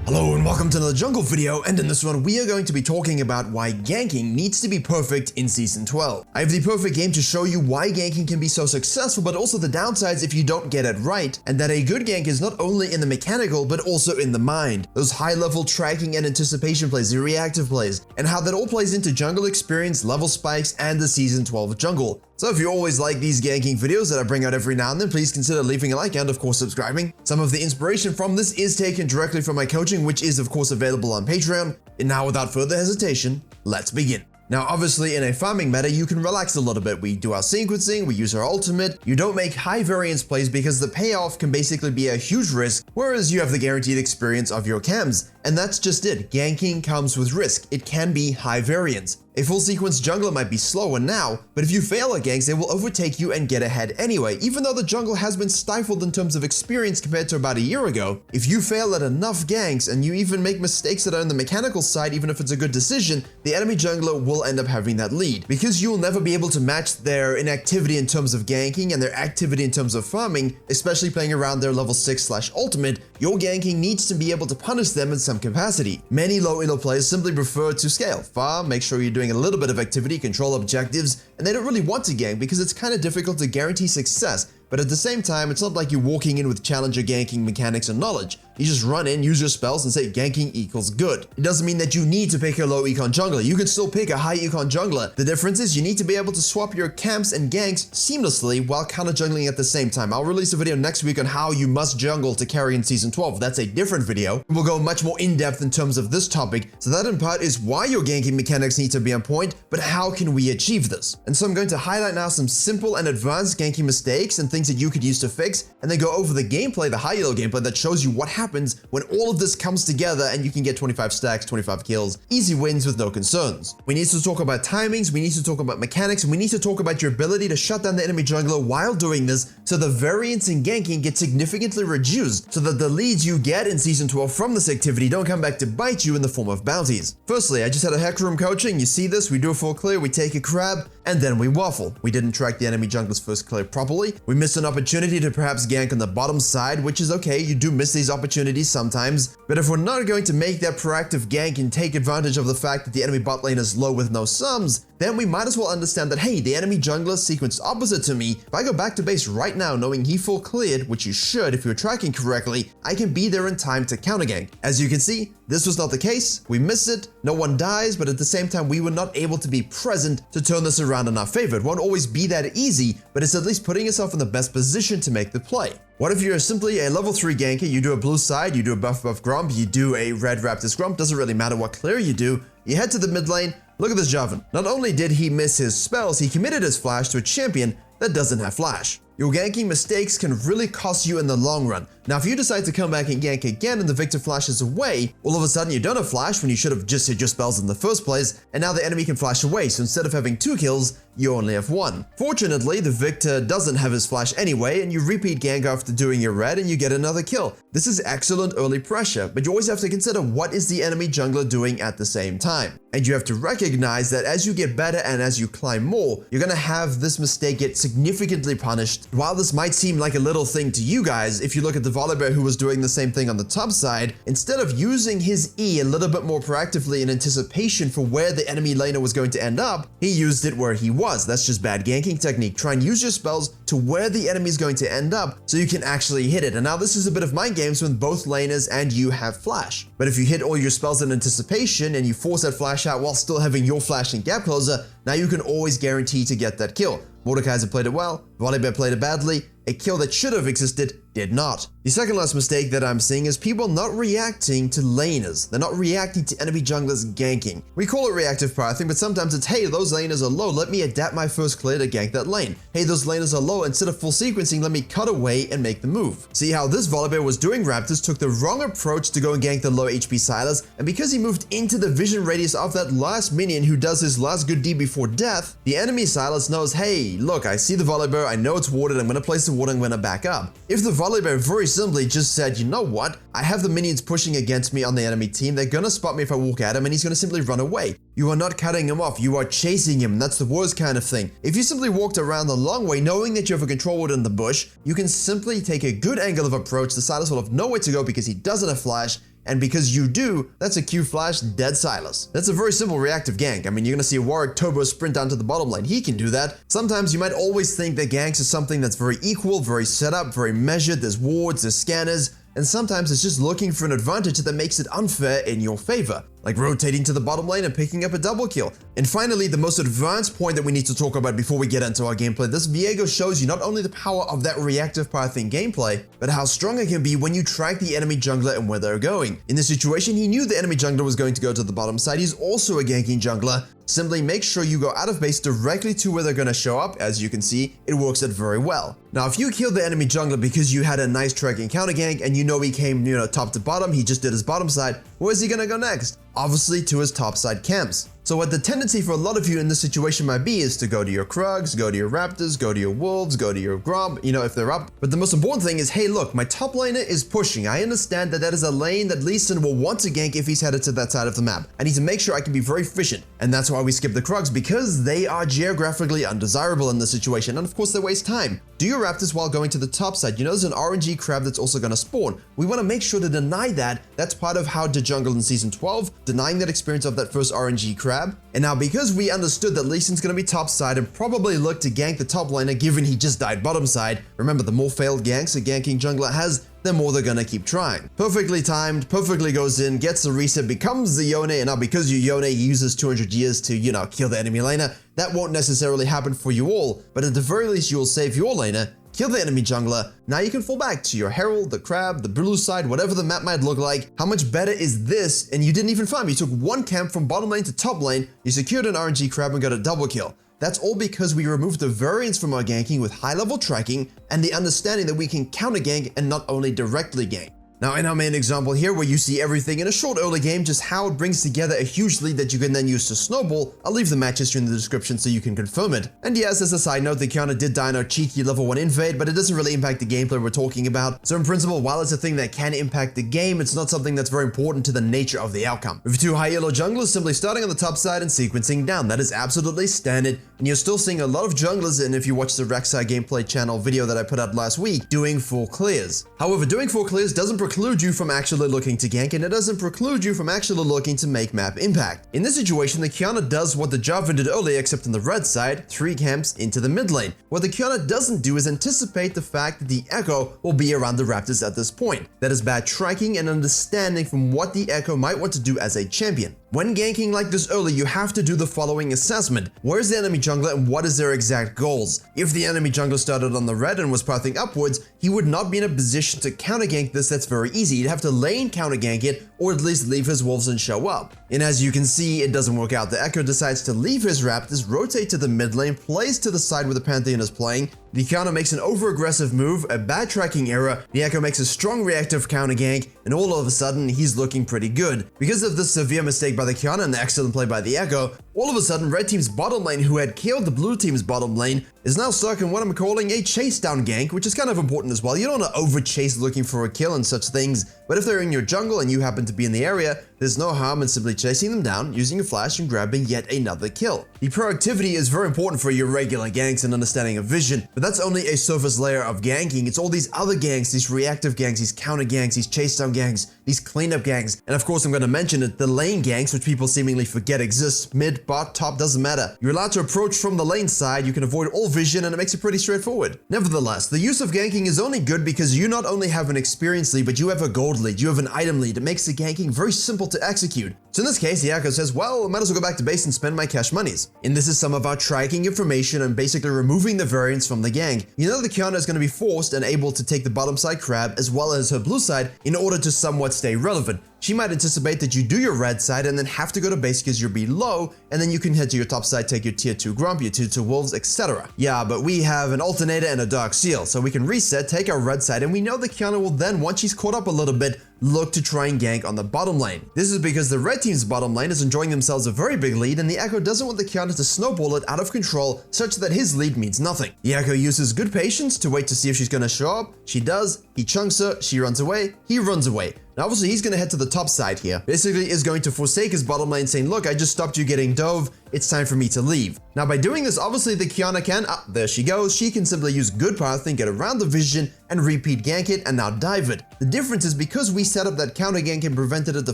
Hello and welcome to another jungle video, and in this one we are going to be talking about why ganking needs to be perfect in Season 12. I have the perfect game to show you why ganking can be so successful, but also the downsides if you don't get it right, and that a good gank is not only in the mechanical but also in the mind. Those high-level tracking and anticipation plays, the reactive plays, and how that all plays into jungle experience, level spikes, and the Season 12 jungle. So if you always like these ganking videos that I bring out every now and then, please consider leaving a like and of course subscribing. Some of the inspiration from this is taken directly from my coaching, which is of course available on Patreon. And now without further hesitation, let's begin. Now obviously in a farming meta you can relax a little bit. We do our sequencing, we use our ultimate, you don't make high variance plays because the payoff can basically be a huge risk, whereas you have the guaranteed experience of your cams. And that's just it, ganking comes with risk, it can be high variance. A full sequence jungler might be slower now, but if you fail at ganks, they will overtake you and get ahead anyway. Even though the jungle has been stifled in terms of experience compared to about a year ago, if you fail at enough ganks and you even make mistakes that are on the mechanical side, even if it's a good decision, the enemy jungler will end up having that lead. Because you'll never be able to match their inactivity in terms of ganking and their activity in terms of farming, especially playing around their level 6/ultimate, your ganking needs to be able to punish them in some capacity. Many low elo players simply prefer to scale, farm, make sure you're doing a little bit of activity, control objectives, and they don't really want to gank because it's kind of difficult to guarantee success. But at the same time, it's not like you're walking in with challenger ganking mechanics and knowledge. You just run in, use your spells, and say ganking equals good. It doesn't mean that you need to pick a low econ jungler. You can still pick a high econ jungler. The difference is you need to be able to swap your camps and ganks seamlessly while counter jungling at the same time. I'll release a video next week on how you must jungle to carry in Season 12. That's a different video. We'll go much more in depth in terms of this topic. So that in part is why your ganking mechanics need to be on point, but how can we achieve this? And so I'm going to highlight now some simple and advanced ganking mistakes and things that you could use to fix, and then go over the gameplay, the high elo gameplay that shows you what happens when all of this comes together and you can get 25 stacks, 25 kills, easy wins with no concerns. We need to talk about timings, we need to talk about mechanics, and we need to talk about your ability to shut down the enemy jungler while doing this, so the variance in ganking gets significantly reduced, so that the leads you get in Season 12 from this activity don't come back to bite you in the form of bounties. Firstly, I just had a hack room coaching. You see this, we do a full clear, we take a crab, and then we waffle. We didn't track the enemy jungler's first clear properly. We missed an opportunity to perhaps gank on the bottom side, which is okay, you do miss these opportunities sometimes. But if we're not going to make that proactive gank and take advantage of the fact that the enemy bot lane is low with no sums, then we might as well understand that, hey, the enemy jungler sequenced opposite to me. If I go back to base right now knowing he full cleared, which you should if you're tracking correctly, I can be there in time to counter gank. As you can see, this was not the case. We missed it, no one dies, but at the same time we were not able to be present to turn this around in our favor. It won't always be that easy, but it's at least putting yourself in the best position to make the play. What if you're simply a level 3 ganker, you do a blue side, you do a buff grump, you do a red raptor's grump, doesn't really matter what clear you do, you head to the mid lane. Look at this Javan. Not only did he miss his spells, he committed his flash to a champion that doesn't have flash. Your ganking mistakes can really cost you in the long run. Now if you decide to come back and gank again and the victor flashes away, all of a sudden you don't have flash when you should have just hit your spells in the first place, and now the enemy can flash away, so instead of having 2 kills, you only have 1. Fortunately, the victor doesn't have his flash anyway, and you repeat gank after doing your red and you get another kill. This is excellent early pressure, but you always have to consider what is the enemy jungler doing at the same time. And you have to recognize that as you get better and as you climb more, you're gonna have this mistake get significantly punished. While this might seem like a little thing to you guys, if you look at the Volibear who was doing the same thing on the top side, instead of using his E a little bit more proactively in anticipation for where the enemy laner was going to end up, he used it where he was. That's just bad ganking technique. Try and use your spells to where the enemy is going to end up so you can actually hit it. And now this is a bit of mind games when both laners and you have flash. But if you hit all your spells in anticipation and you force that flash out while still having your flash and gap closer, now you can always guarantee to get that kill. Mordekaiser played it well, Volibear played it badly, a kill that should have existed did not. The second last mistake that I'm seeing is people not reacting to laners. They're not reacting to enemy junglers ganking. We call it reactive pathing, but sometimes it's, hey, those laners are low, let me adapt my first clear to gank that lane. Hey, those laners are low, instead of full sequencing, let me cut away and make the move. See how this Volibear was doing Raptors, took the wrong approach to go and gank the low HP Silas, and because he moved into the vision radius of that last minion who does his last good deed before death, the enemy Silas knows, hey, look, I see the Volibear, I know it's warded, I'm gonna place the ward, I'm gonna back up. If the Volibear very simply just said, you know what, I have the minions pushing against me on the enemy team, they're gonna spot me if I walk at him and he's gonna simply run away. You are not cutting him off, you are chasing him, that's the worst kind of thing. If you simply walked around the long way knowing that you have a control ward in the bush, you can simply take a good angle of approach, the Silas will have nowhere to go because he doesn't have flash, and because you do, that's a Q flash dead Silas. That's a very simple reactive gank. I mean, you're gonna see a Warwick turbo sprint down to the bottom lane. He can do that. Sometimes you might always think that ganks is something that's very equal, very set up, very measured. There's wards, there's scanners, and sometimes it's just looking for an advantage that makes it unfair in your favor, like rotating to the bottom lane and picking up a double kill. And finally, the most advanced point that we need to talk about before we get into our gameplay, this Virkayu shows you not only the power of that reactive pathing gameplay, but how strong it can be when you track the enemy jungler and where they're going. In this situation, he knew the enemy jungler was going to go to the bottom side. He's also a ganking jungler. Simply make sure you go out of base directly to where they're going to show up. As you can see, it works out very well. Now, if you killed the enemy jungler because you had a nice tracking counter gank and you know he came, top to bottom, he just did his bottom side, where's he going to go next? Obviously to his top side camps. So what the tendency for a lot of you in this situation might be is to go to your Krugs, go to your Raptors, go to your Wolves, go to your Gromp, if they're up. But the most important thing is, hey look, my top laner is pushing. I understand that is a lane that Lee Sin will want to gank if he's headed to that side of the map. I need to make sure I can be very efficient. And that's why we skip the Krugs, because they are geographically undesirable in this situation. And of course they waste time. Do your Raptors while going to the top side. There's an RNG crab that's also going to spawn. We want to make sure to deny that. That's part of how to jungle in Season 12, denying that experience of that first RNG crab. And now because we understood that Lee Sin's going to be top side and probably look to gank the top laner given he just died bottom side, remember the more failed ganks a ganking jungler has, the more they're gonna keep trying. Perfectly timed, perfectly goes in, gets the reset, becomes the Yone, and now because you Yone, he uses 200 years to, kill the enemy laner. That won't necessarily happen for you all, but at the very least you will save your laner, kill the enemy jungler. Now you can fall back to your Herald, the Crab, the blue side, whatever the map might look like. How much better is this? And you didn't even farm. You took one camp from bottom lane to top lane, you secured an RNG Crab and got a double kill. That's all because we removed the variance from our ganking with high-level tracking and the understanding that we can counter gank and not only directly gank. Now in our main example here where you see everything in a short early game, just how it brings together a huge lead that you can then use to snowball, I'll leave the match history in the description so you can confirm it. And yes, as a side note, the counter did die in our cheeky level 1 invade, but it doesn't really impact the gameplay we're talking about. So in principle, while it's a thing that can impact the game, it's not something that's very important to the nature of the outcome. With 2 high elo junglers simply starting on the top side and sequencing down, that is absolutely standard, and you're still seeing a lot of junglers, and if you watch the Rek'Sai gameplay channel video that I put out last week, doing full clears. However, doing full clears doesn't preclude you from actually looking to gank, and it doesn't preclude you from actually looking to make map impact. In this situation, the Kiana does what the Jarvan did earlier, except on the red side, 3 camps into the mid lane. What the Kiana doesn't do is anticipate the fact that the Echo will be around the Raptors at this point. That is bad tracking and understanding from what the Echo might want to do as a champion. When ganking like this early, you have to do the following assessment. Where's the enemy jungler and what is their exact goals? If the enemy jungler started on the red and was pathing upwards, he would not be in a position to counter gank this. That's very easy. He'd have to lane counter gank it, or at least leave his wolves and show up. And as you can see, it doesn't work out. The Echo decides to leave his Raptors, rotate to the mid lane, plays to the side where the Pantheon is playing. The Kiana makes an over-aggressive move, a bad tracking error, the Echo makes a strong reactive counter gank, and all of a sudden, he's looking pretty good. Because of this severe mistake by the Kiana and the excellent play by the Echo, all of a sudden, red team's bottom lane, who had killed the blue team's bottom lane, is now stuck in what I'm calling a chase down gank, which is kind of important as well. You don't want to over chase looking for a kill and such things, but if they're in your jungle and you happen to be in the area, there's no harm in simply chasing them down, using a flash and grabbing yet another kill. The proactivity is very important for your regular ganks and understanding of vision, but that's only a surface layer of ganking. It's all these other ganks, these reactive ganks, these counter ganks, these chase down ganks, these cleanup ganks, and of course I'm going to mention it, the lane ganks, which people seemingly forget exist. Mid, bot, top, doesn't matter. You're allowed to approach from the lane side, you can avoid all vision, and it makes it pretty straightforward. Nevertheless, the use of ganking is only good because you not only have an experience lead, but you have a gold lead, you have an item lead. It makes the ganking very simple to execute. So in this case, the Echo says, well, I might as well go back to base and spend my cash monies. And this is some of our tracking information and basically removing the variance from the gank. You know the Kiana is going to be forced and able to take the bottom side crab as well as her blue side in order to somewhat stay relevant. She might anticipate that you do your red side and then have to go to base because you're below, and then you can head to your top side, take your tier 2 Grump, your tier 2 Wolves, etc. Yeah, but we have an alternator and a Dark Seal, so we can reset, take our red side, and we know the Kiana will then, once she's caught up a little bit, look to try and gank on the bottom lane. This is because the red team's bottom lane is enjoying themselves a very big lead, and the Echo doesn't want the Kiana to snowball it out of control such that his lead means nothing. The Echo uses good patience to wait to see if she's going to show up. She does, he chunks her, she runs away, he runs away. Now obviously he's going to head to the top side here. Basically is going to forsake his bottom lane saying, look, I just stopped you getting dove. it's time for me to leave. Now by doing this, obviously the Qiyana can, there she goes, she can simply use good pathing, get around the vision, and repeat gank it, and now dive it. The difference is because we set up that counter gank and prevented it the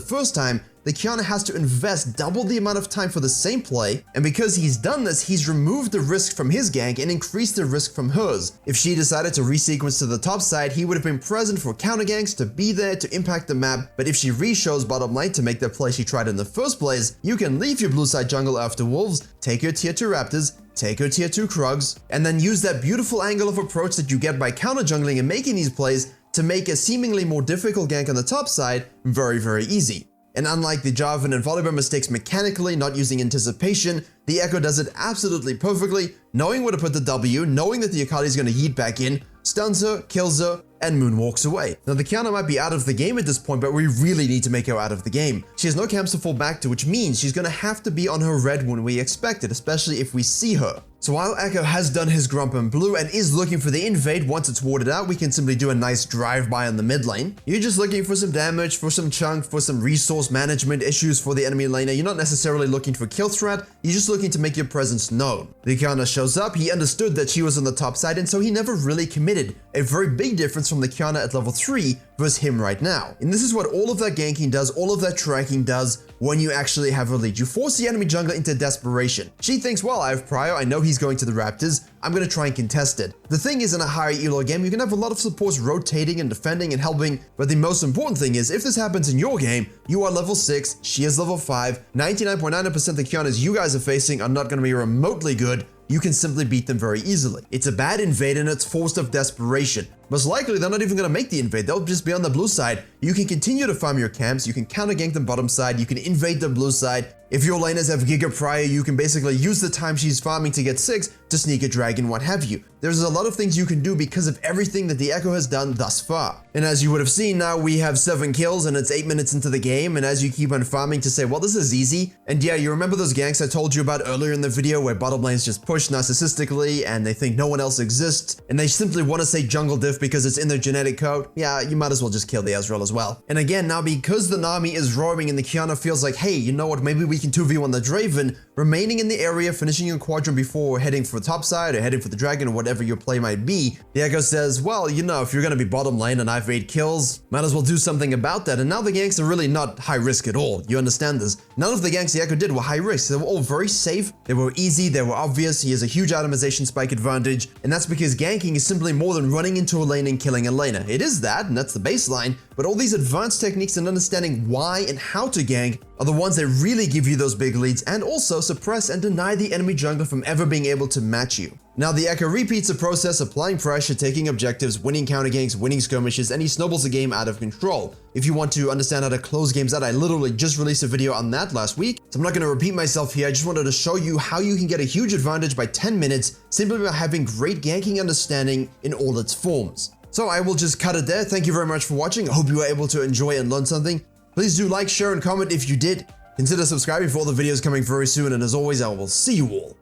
first time, the Qiyana has to invest double the amount of time for the same play, and because he's done this, he's removed the risk from his gank and increased the risk from hers. If she decided to resequence to the top side, he would have been present for counter ganks, to be there, to impact the map, but if she re-shows bottom lane to make the play she tried in the first place, you can leave your blue side jungle after wolves, take your tier 2 raptors, take your tier 2 Krugs, and then use that beautiful angle of approach that you get by counter jungling and making these plays to make a seemingly more difficult gank on the top side very, very easy. And unlike the Jarvan and Volibear mistakes mechanically, not using anticipation, the Echo does it absolutely perfectly, knowing where to put the W, knowing that the Akali is going to yeet back in, stuns her, kills her, and moonwalks away. Now the Qiyana might be out of the game at this point, but we really need to make her out of the game. She has no camps to fall back to, which means she's going to have to be on her red when we expect it, especially if we see her. So while Echo has done his Grump in blue and is looking for the invade, once it's warded out, we can simply do a nice drive-by on the mid lane. You're just looking for some damage, for some chunk, for some resource management issues for the enemy laner. You're not necessarily looking for kill threat, you're just looking to make your presence known. The Qiyana shows up, he understood that she was on the top side, and so he never really committed. A very big difference from the Qiyana at level 3 versus him right now. And this is what all of that ganking does, all of that tracking does when you actually have a lead. You force the enemy jungler into desperation. She thinks, well, I have prio, I know he's going to the Raptors, I'm going to try and contest it. The thing is, in a higher elo game, you can have a lot of supports rotating and defending and helping, but the most important thing is, if this happens in your game, you are level 6, she is level 5, 99.9% of the Qiyana's you guys are facing are not going to be remotely good, you can simply beat them very easily. It's a bad invade and it's forced of desperation. Most likely, they're not even going to make the invade, they'll just be on the blue side. You can continue to farm your camps, you can counter gank the bottom side, you can invade the blue side. If your laners have Giga Prio, you can basically use the time she's farming to get 6 to sneak a dragon, what have you. There's a lot of things you can do because of everything that the Echo has done thus far. And as you would have seen, now we have 7 kills and it's 8 minutes into the game, and as you keep on farming to say, well, this is easy. And yeah, you remember those ganks I told you about earlier in the video where bottom lanes just push narcissistically and they think no one else exists, and they simply want to say jungle diff because it's in their genetic code? Yeah, you might as well just kill the Ezreal as well. And again, now because the Nami is roaming and the Qiyana feels like, hey, you know what, maybe we can 2v1 the Draven, remaining in the area, finishing your quadrant before heading for top side or heading for the dragon or whatever your play might be, the Echo says, well, you know, if you're going to be bottom lane and I've 8 kills, might as well do something about that. And now the ganks are really not high risk at all. You understand this? None of the ganks the Echo did were high risk. They were all very safe, they were easy, they were obvious. He has a huge itemization spike advantage, and that's because ganking is simply more than running into a lane and killing a laner. It is that, and that's the baseline, but all these advanced techniques and understanding why and how to gank are the ones that really give you those big leads and also suppress and deny the enemy jungler from ever being able to match you. Now the Echo repeats the process, applying pressure, taking objectives, winning counter ganks, winning skirmishes, and he snowballs the game out of control. If you want to understand how to close games out, I literally just released a video on that last week, so I'm not going to repeat myself here. I just wanted to show you how you can get a huge advantage by 10 minutes simply by having great ganking understanding in all its forms. So I will just cut it there. Thank you very much for watching. I hope you were able to enjoy and learn something. Please do like, share, and comment if you did. Consider subscribing for all the videos coming very soon, and as always, I will see you all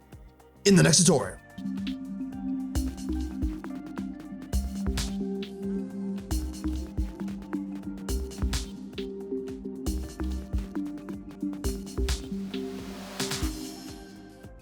in the next tutorial.